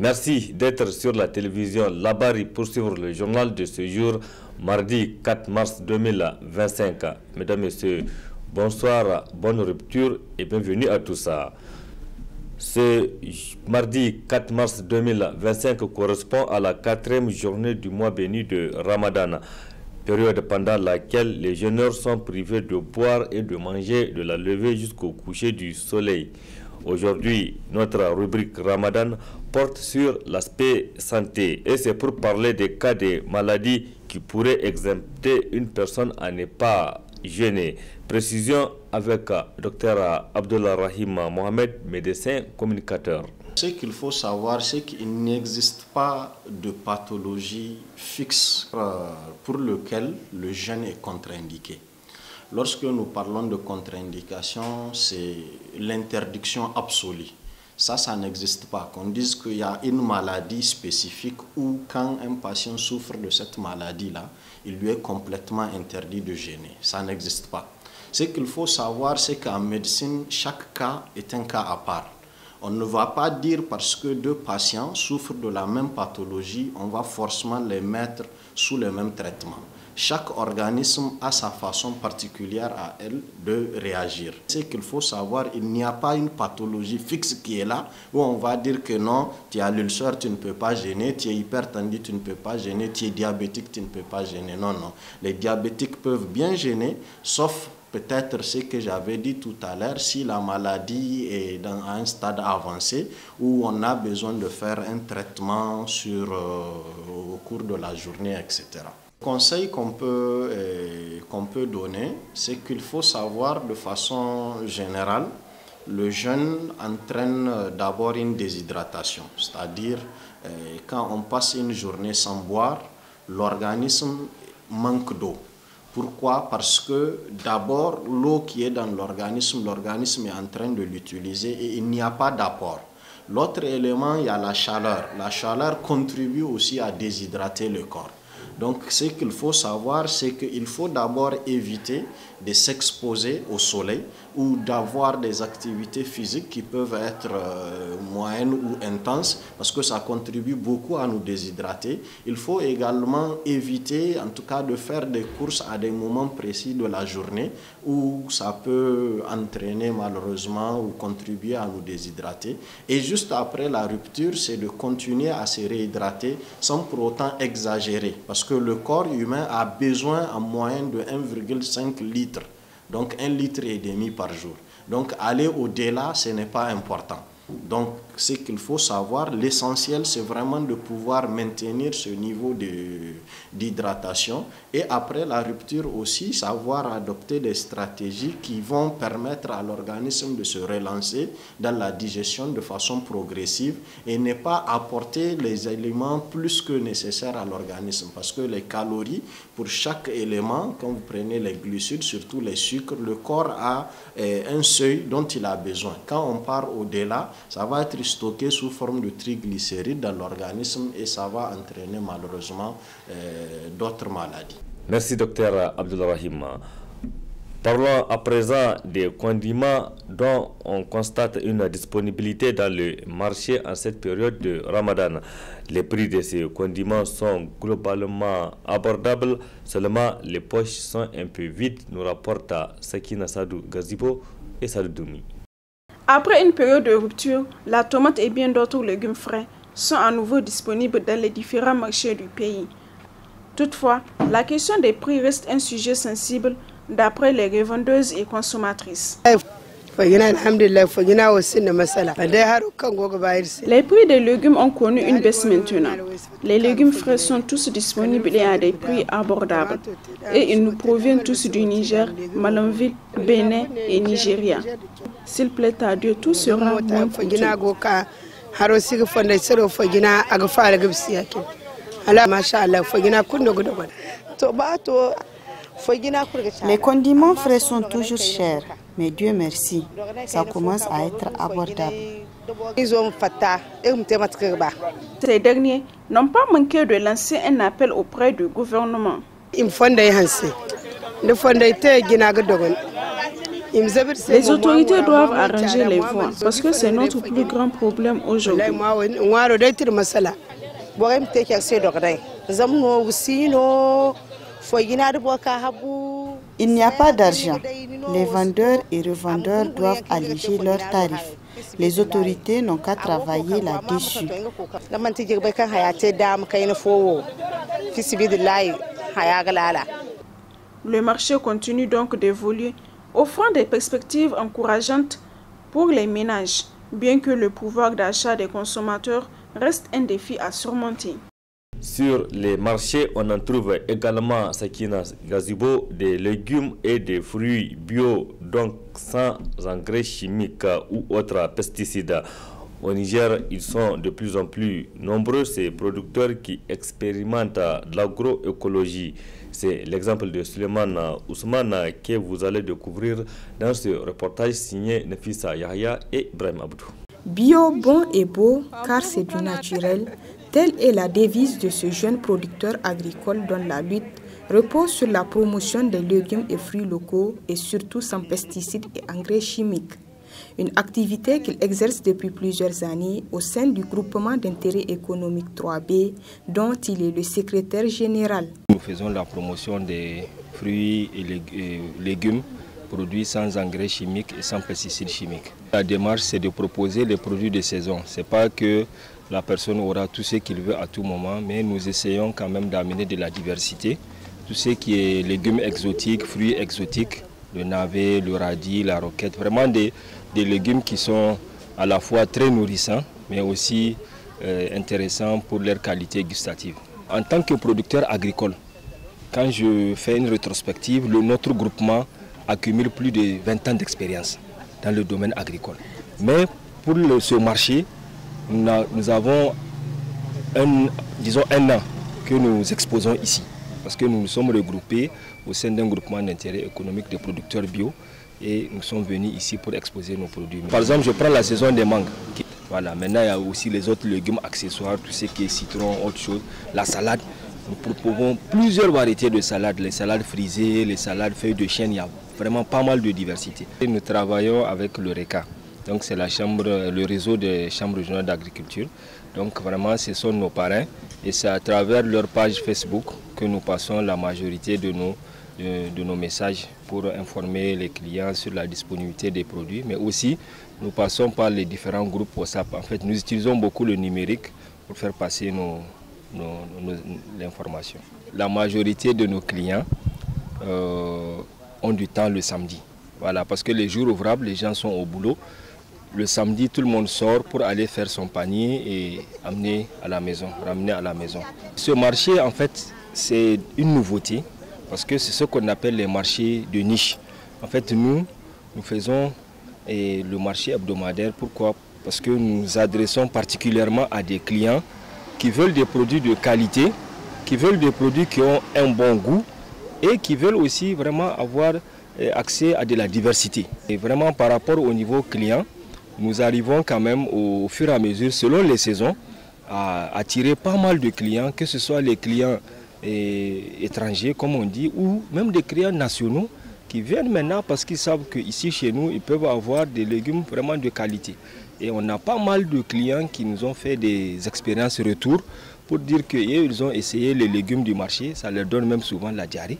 Merci d'être sur la télévision Labari pour suivre le journal de ce jour, mardi 4 mars 2025. Mesdames, Messieurs, bonsoir, bonne rupture et bienvenue à tous. Ce mardi 4 mars 2025 correspond à la 4e journée du mois béni de Ramadan, période pendant laquelle les jeûneurs sont privés de boire et de manger de la levée jusqu'au coucher du soleil. Aujourd'hui, notre rubrique Ramadan porte sur l'aspect santé et c'est pour parler des cas de maladies qui pourraient exempter une personne à ne pas jeûner. Précision avec Dr Abdullah Rahim Mohamed, médecin communicateur. Ce qu'il faut savoir, c'est qu'il n'existe pas de pathologie fixe pour laquelle le jeûne est contre-indiqué. Lorsque nous parlons de contre-indication, c'est l'interdiction absolue. Ça n'existe pas. Qu'on dise qu'il y a une maladie spécifique ou quand un patient souffre de cette maladie-là, il lui est complètement interdit de jeûner. Ça n'existe pas. Ce qu'il faut savoir, c'est qu'en médecine, chaque cas est un cas à part. On ne va pas dire parce que deux patients souffrent de la même pathologie, on va forcément les mettre sous le même traitement. Chaque organisme a sa façon particulière à elle de réagir. Ce qu'il faut savoir, il n'y a pas une pathologie fixe qui est là où on va dire que non, tu as l'ulcère, tu ne peux pas jeûner, tu es hypertendu, tu ne peux pas jeûner, tu es diabétique, tu ne peux pas jeûner. Non, non. Les diabétiques peuvent bien jeûner, sauf peut-être ce que j'avais dit tout à l'heure, si la maladie est à un stade avancé où on a besoin de faire un traitement au cours de la journée, etc. Le conseil qu'on peut donner, c'est qu'il faut savoir de façon générale, le jeûne entraîne d'abord une déshydratation, c'est-à-dire quand on passe une journée sans boire, l'organisme manque d'eau. Pourquoi? Parce que d'abord, l'eau qui est dans l'organisme est en train de l'utiliser et il n'y a pas d'apport. L'autre élément, il y a la chaleur. La chaleur contribue aussi à déshydrater le corps. Donc, ce qu'il faut savoir, c'est qu'il faut d'abord éviter de s'exposer au soleil ou d'avoir des activités physiques qui peuvent être moyennes ou intenses parce que ça contribue beaucoup à nous déshydrater. Il faut également éviter, en tout cas, de faire des courses à des moments précis de la journée où ça peut entraîner malheureusement ou contribuer à nous déshydrater. Et juste après la rupture, c'est de continuer à se réhydrater sans pour autant exagérer parce que le corps humain a besoin en moyenne de 1,5 litre. Donc 1,5 litre par jour. Donc aller au-delà, ce n'est pas important. Donc ce qu'il faut savoir, l'essentiel c'est vraiment de pouvoir maintenir ce niveau d'hydratation et après la rupture aussi savoir adopter des stratégies qui vont permettre à l'organisme de se relancer dans la digestion de façon progressive et ne pas apporter les éléments plus que nécessaires à l'organisme parce que les calories pour chaque élément, quand vous prenez les glucides, surtout les sucres, le corps a un seuil dont il a besoin. Quand on part au-delà, ça va être stocké sous forme de triglycérides dans l'organisme et ça va entraîner malheureusement d'autres maladies. Merci Dr Abdullah Rahim. Parlons à présent des condiments dont on constate une disponibilité dans le marché en cette période de Ramadan. Les prix de ces condiments sont globalement abordables, seulement les poches sont un peu vides, nous rapporte Sakina Sadou Gazibo et Sadou Doumi. Après une période de rupture, la tomate et bien d'autres légumes frais sont à nouveau disponibles dans les différents marchés du pays. Toutefois, la question des prix reste un sujet sensible d'après les revendeuses et consommatrices. Les prix des légumes ont connu une baisse maintenant. Les légumes frais sont tous disponibles et à des prix abordables. Et ils nous proviennent tous du Niger, Malanville, Bénin et Nigeria. S'il plaît à Dieu, tout sera moins coûteux. Les condiments frais sont toujours chers, mais Dieu merci, ça commence à être abordable. Ces derniers n'ont pas manqué de lancer un appel auprès du gouvernement. Les autorités doivent arranger les voies parce que c'est notre plus grand problème aujourd'hui. Il n'y a pas d'argent. Les vendeurs et revendeurs doivent alléger leurs tarifs. Les autorités n'ont qu'à travailler là-dessus. Le marché continue donc d'évoluer, offrant des perspectives encourageantes pour les ménages, bien que le pouvoir d'achat des consommateurs reste un défi à surmonter. Sur les marchés, on en trouve également, Sakina Gazibo, des légumes et des fruits bio, donc sans engrais chimiques ou autres pesticides. Au Niger, ils sont de plus en plus nombreux, ces producteurs qui expérimentent l'agroécologie. C'est l'exemple de Suleiman Ousmane que vous allez découvrir dans ce reportage signé Nefissa Yahya et Ibrahim Abdou. Bio, bon et beau, car c'est du naturel. Telle est la devise de ce jeune producteur agricole dont la lutte repose sur la promotion des légumes et fruits locaux et surtout sans pesticides et engrais chimiques. Une activité qu'il exerce depuis plusieurs années au sein du groupement d'intérêt économique 3B dont il est le secrétaire général. Nous faisons la promotion des fruits et légumes produits sans engrais chimiques et sans pesticides chimiques. La démarche, c'est de proposer les produits de saison. Ce n'est pas que la personne aura tout ce qu'il veut à tout moment, mais nous essayons quand même d'amener de la diversité. Tout ce qui est légumes exotiques, fruits exotiques, le navet, le radis, la roquette, vraiment des légumes qui sont à la fois très nourrissants, mais aussi intéressants pour leur qualité gustative. En tant que producteur agricole, quand je fais une rétrospective, notre groupement accumule plus de 20 ans d'expérience dans le domaine agricole. Mais pour ce marché, nous avons un an que nous exposons ici, parce que nous nous sommes regroupés au sein d'un groupement d'intérêt économique des producteurs bio et nous sommes venus ici pour exposer nos produits. Par exemple, je prends la saison des mangues. Voilà, maintenant il y a aussi les autres légumes accessoires, tout ce qui est citron, autre chose, la salade. Nous proposons plusieurs variétés de salades, les salades frisées, les salades feuilles de chêne, il y a vraiment pas mal de diversité. Et nous travaillons avec le RECA, donc c'est le réseau des chambres régionales d'agriculture. Donc vraiment ce sont nos parrains et c'est à travers leur page Facebook que nous passons la majorité de nos messages pour informer les clients sur la disponibilité des produits, mais aussi nous passons par les différents groupes WhatsApp. En fait, nous utilisons beaucoup le numérique pour faire passer l'information. La majorité de nos clients ont du temps le samedi. Voilà, parce que les jours ouvrables, les gens sont au boulot. Le samedi, tout le monde sort pour aller faire son panier et ramener à la maison. Ce marché, en fait, c'est une nouveauté parce que c'est ce qu'on appelle les marchés de niche. En fait, nous faisons le marché hebdomadaire. Pourquoi? Parce que nous nous adressons particulièrement à des clients qui veulent des produits de qualité, qui veulent des produits qui ont un bon goût et qui veulent aussi vraiment avoir accès à de la diversité. Et vraiment par rapport au niveau client, nous arrivons quand même au fur et à mesure, selon les saisons, à attirer pas mal de clients, que ce soit les clients étrangers, comme on dit, ou même des clients nationaux qui viennent maintenant parce qu'ils savent qu'ici chez nous, ils peuvent avoir des légumes vraiment de qualité. Et on a pas mal de clients qui nous ont fait des expériences retour pour dire qu'ils ont essayé les légumes du marché, ça leur donne même souvent la diarrhée,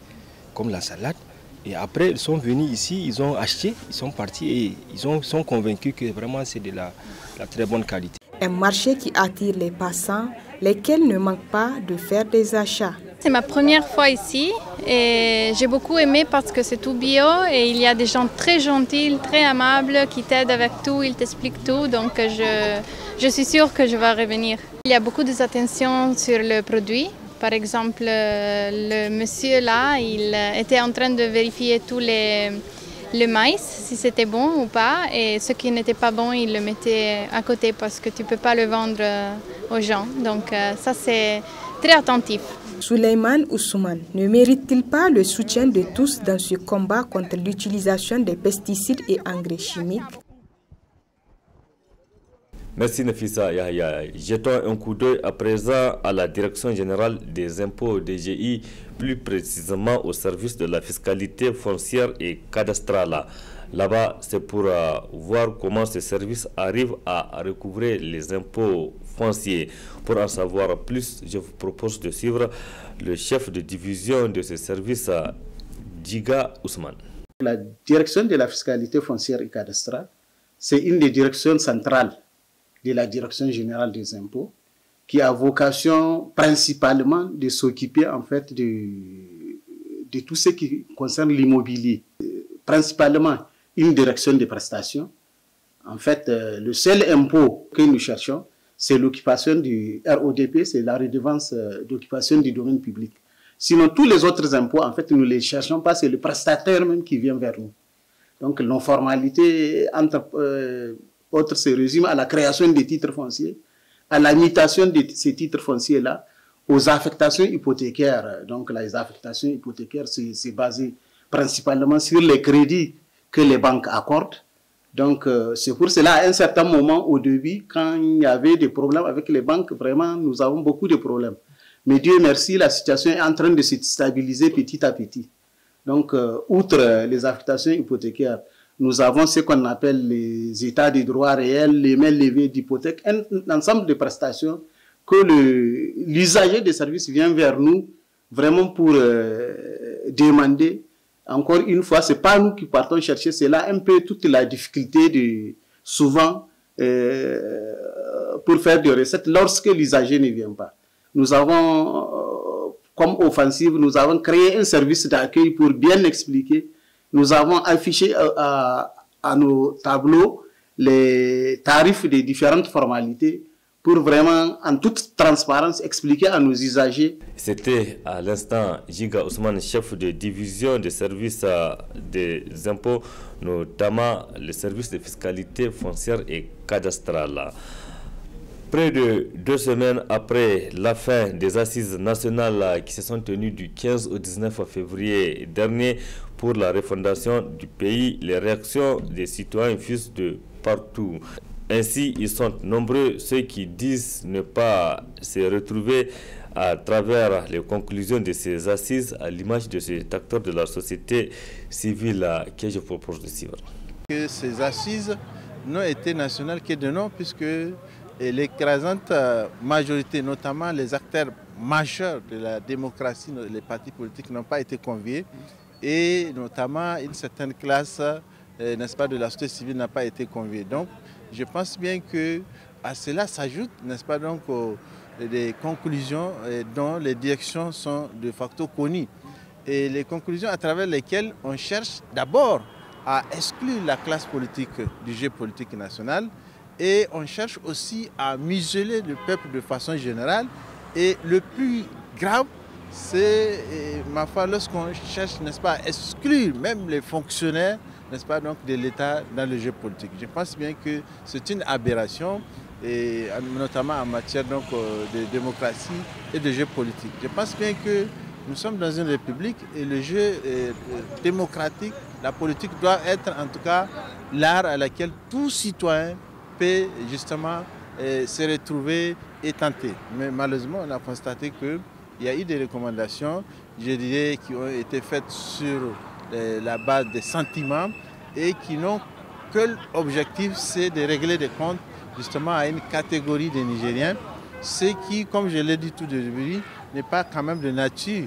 comme la salade. Et après, ils sont venus ici, ils ont acheté, ils sont partis et ils sont convaincus que vraiment c'est de la très bonne qualité. Un marché qui attire les passants, lesquels ne manquent pas de faire des achats. C'est ma première fois ici et j'ai beaucoup aimé parce que c'est tout bio et il y a des gens très gentils, très amables qui t'aident avec tout, ils t'expliquent tout, donc je suis sûre que je vais revenir. Il y a beaucoup d'attention sur le produit. Par exemple, le monsieur là, il était en train de vérifier tout le maïs, si c'était bon ou pas, et ce qui n'était pas bon, il le mettait à côté parce que tu ne peux pas le vendre aux gens. Donc ça, c'est très attentif. Suleiman Ousmane ne mérite-t-il pas le soutien de tous dans ce combat contre l'utilisation des pesticides et engrais chimiques? Merci Nefissa Yahya. Jetons un coup d'œil à présent à la Direction générale des impôts DGI, plus précisément au service de la fiscalité foncière et cadastrale. Là-bas, c'est pour voir comment ces services arrivent à recouvrer les impôts fonciers. Pour en savoir plus, je vous propose de suivre le chef de division de ces services, Djiga Ousmane. La direction de la fiscalité foncière et cadastrale, c'est une des directions centrales de la direction générale des impôts, qui a vocation principalement de s'occuper en fait de tout ce qui concerne l'immobilier. Principalement une direction de prestations. En fait, le seul impôt que nous cherchons, c'est l'occupation du RODP, c'est la redevance d'occupation du domaine public. Sinon, tous les autres impôts, en fait, nous ne les cherchons pas, c'est le prestataire même qui vient vers nous. Donc, nos formalités, entre autres, se résument à la création des titres fonciers, à la mutation de ces titres fonciers-là, aux affectations hypothécaires. Donc, les affectations hypothécaires, c'est basé principalement sur les crédits que les banques accordent. Donc, c'est pour cela, à un certain moment, au début, quand il y avait des problèmes avec les banques, vraiment, nous avons beaucoup de problèmes. Mais Dieu merci, la situation est en train de se stabiliser petit à petit. Donc, outre les affectations hypothécaires, nous avons ce qu'on appelle les états de droit réels, les mains levées d'hypothèque, un ensemble de prestations que l'usager des services vient vers nous vraiment pour demander. Encore une fois, ce n'est pas nous qui partons chercher, c'est là un peu toute la difficulté souvent pour faire des recettes lorsque l'usager ne vient pas. Nous avons, comme offensive, nous avons créé un service d'accueil pour bien expliquer. Nous avons affiché à nos tableaux les tarifs des différentes formalités pour vraiment, en toute transparence, expliquer à nos usagers. C'était à l'instant Djiga Ousmane, chef de division des services des impôts, notamment les services de fiscalité foncière et cadastrale. Près de 2 semaines après la fin des assises nationales qui se sont tenues du 15 au 19 février dernier pour la refondation du pays, les réactions des citoyens fusent de partout. Ainsi, ils sont nombreux ceux qui disent ne pas se retrouver à travers les conclusions de ces assises, à l'image de cet acteur de la société civile que je propose de suivre. Que ces assises n'ont été nationales que de nom, puisque l'écrasante majorité, notamment les acteurs majeurs de la démocratie, les partis politiques n'ont pas été conviés, et notamment une certaine classe, n'est-ce pas, de la société civile n'a pas été conviée. Donc, je pense bien que à cela s'ajoute, n'est-ce pas, donc des conclusions dont les directions sont de facto connues, et les conclusions à travers lesquelles on cherche d'abord à exclure la classe politique du jeu politique national, et on cherche aussi à museler le peuple de façon générale. Et le plus grave, c'est, ma foi, lorsqu'on cherche, n'est-ce pas, à exclure même les fonctionnaires, n'est-ce pas, donc de l'État dans le jeu politique. Je pense bien que c'est une aberration, et notamment en matière donc, de démocratie et de jeu politique. Je pense bien que nous sommes dans une république et le jeu démocratique, la politique doit être en tout cas l'art à laquelle tout citoyen peut justement se retrouver et tenter. Mais malheureusement, on a constaté qu'il y a eu des recommandations, je dirais, qui ont été faites sur la base des sentiments et qui n'ont que l'objectif, c'est de régler des comptes justement à une catégorie de Nigériens, ce qui, comme je l'ai dit tout de début, n'est pas quand même de nature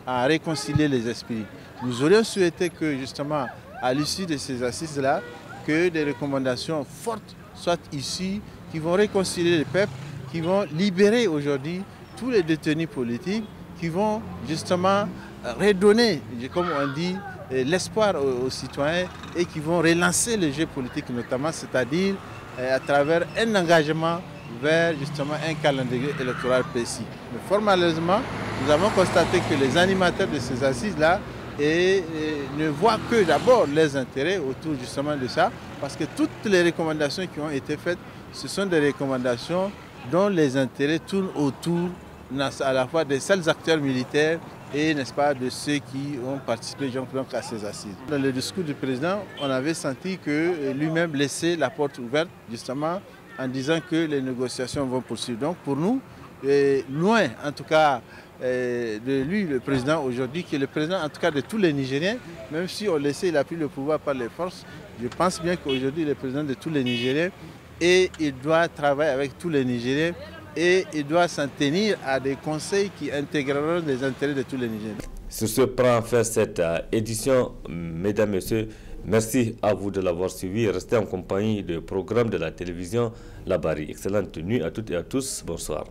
à réconcilier les esprits. Nous aurions souhaité que justement, à l'issue de ces assises-là, que des recommandations fortes soient issues, qui vont réconcilier le peuple, qui vont libérer aujourd'hui tous les détenus politiques, qui vont justement redonner, comme on dit, l'espoir aux citoyens et qui vont relancer le jeu politique notamment, c'est-à-dire à travers un engagement vers justement un calendrier électoral précis. Mais fort malheureusement, nous avons constaté que les animateurs de ces assises-là ne voient que d'abord les intérêts autour justement de ça, parce que toutes les recommandations qui ont été faites, ce sont des recommandations dont les intérêts tournent autour à la fois des seuls acteurs militaires et, n'est-ce pas, de ceux qui ont participé donc à ces assises. Dans le discours du président, on avait senti que lui-même laissait la porte ouverte justement en disant que les négociations vont poursuivre. Donc pour nous, loin en tout cas de lui, le président aujourd'hui, qui est le président en tout cas de tous les Nigériens, même si on laissait, il a pris le pouvoir par les forces. Je pense bien qu'aujourd'hui, il est président de tous les Nigériens et il doit travailler avec tous les Nigériens et il doit s'en tenir à des conseils qui intégreront les intérêts de tous les Nigériens. Sur ce prend fin cette édition, mesdames, messieurs. Merci à vous de l'avoir suivi. Restez en compagnie du programme de la télévision Labari. Excellente nuit à toutes et à tous. Bonsoir.